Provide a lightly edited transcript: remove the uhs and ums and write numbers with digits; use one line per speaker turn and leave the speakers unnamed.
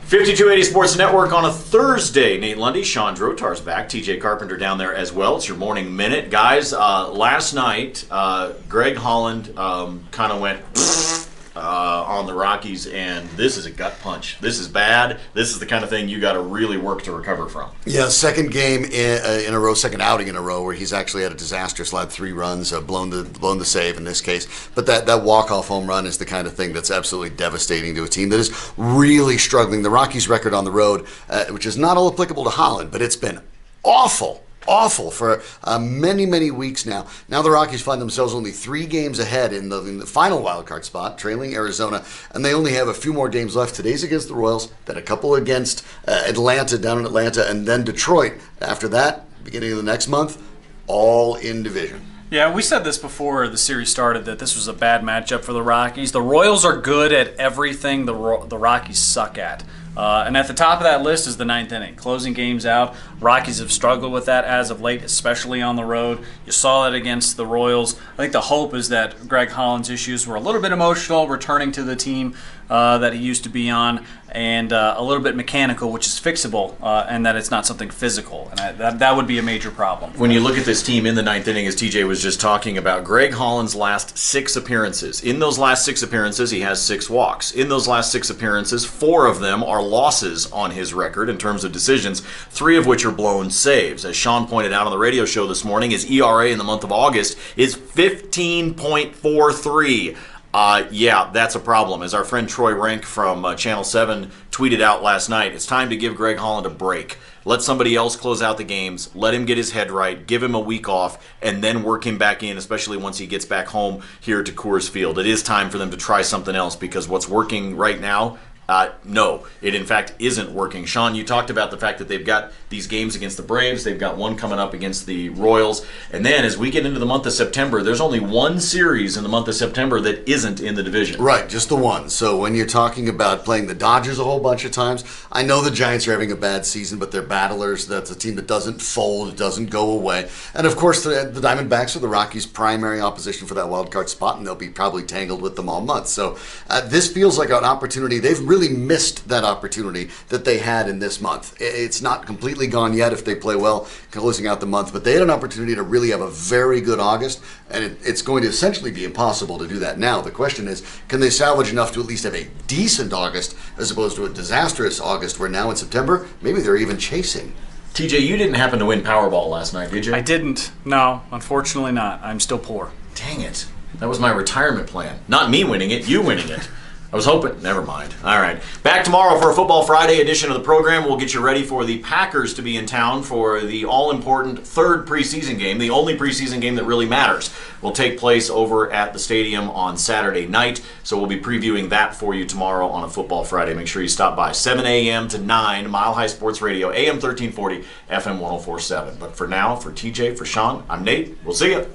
5280 Sports Network on a Thursday. Nate Lundy, Sean Drotar's back. TJ Carpenter down there as well. It's your morning minute. Guys, last night, Greg Holland kind of went on the Rockies, and this is a gut punch. This is bad. This is the kind of thing you got to really work to recover from.
Yeah, second game in a row, second outing in a row where he's actually had a disastrous, allowed 3 runs, blown the save in this case. But that walk-off home run is the kind of thing that's absolutely devastating to a team that is really struggling. The Rockies' record on the road, which is not all applicable to Holland, but it's been awful for many weeks now. Now the Rockies find themselves only 3 games ahead in the final wildcard spot, trailing Arizona, and they only have a few more games left. Today's against the Royals, then a couple against Atlanta, down in Atlanta, and then Detroit. After that, beginning of the next month, all in division.
Yeah, we said this before the series started, that this was a bad matchup for the Rockies. The Royals are good at everything the Rockies suck at. And at the top of that list is the 9th inning, closing games out. Rockies have struggled with that as of late, especially on the road. You saw that against the Royals. I think the hope is that Greg Holland's issues were a little bit emotional, returning to the team that he used to be on, and a little bit mechanical, which is fixable, and that it's not something physical. And that would be a major problem.
When you look at this team in the 9th inning, as TJ was just talking about, Greg Holland's last 6 appearances. In those last 6 appearances, he has 6 walks. In those last 6 appearances, 4 of them are losses on his record in terms of decisions, 3 of which are blown saves. As Sean pointed out on the radio show this morning, his ERA in the month of August is 15.43. Yeah, that's a problem. As our friend Troy Rank from Channel 7 tweeted out last night, it's time to give Greg Holland a break. Let somebody else close out the games. Let him get his head right. Give him a week off, and then work him back in, especially once he gets back home here to Coors Field. It is time for them to try something else, because what's working right now, no, it in fact isn't working. Sean, you talked about the fact that they've got these games against the Braves. They've got one coming up against the Royals. And then as we get into the month of September, there's only one series in the month of September that isn't in the division.
Right, just the one. So when you're talking about playing the Dodgers a whole bunch of times, I know the Giants are having a bad season, but they're battlers. That's a team that doesn't fold, doesn't go away. And of course, the Diamondbacks are the Rockies' primary opposition for that wild card spot, and they'll be probably tangled with them all month. So this feels like an opportunity. They've really missed that opportunity that they had in this month. It's not completely gone yet if they play well closing out the month, but they had an opportunity to really have a very good August, and it's going to essentially be impossible to do that now. The question is, can they salvage enough to at least have a decent August as opposed to a disastrous August where now in September, maybe they're even chasing.
TJ, you didn't happen to win Powerball last night, did you?
I didn't. No, unfortunately not. I'm still poor.
Dang it. That was my retirement plan. Not me winning it, you winning it. I was hoping. Never mind. All right. Back tomorrow for a Football Friday edition of the program. We'll get you ready for the Packers to be in town for the all-important 3rd preseason game, the only preseason game that really matters. Will take place over at the stadium on Saturday night. So we'll be previewing that for you tomorrow on a Football Friday. Make sure you stop by 7 a.m. to 9, Mile High Sports Radio, AM 1340, FM 1047. But for now, for TJ, for Sean, I'm Nate. We'll see you.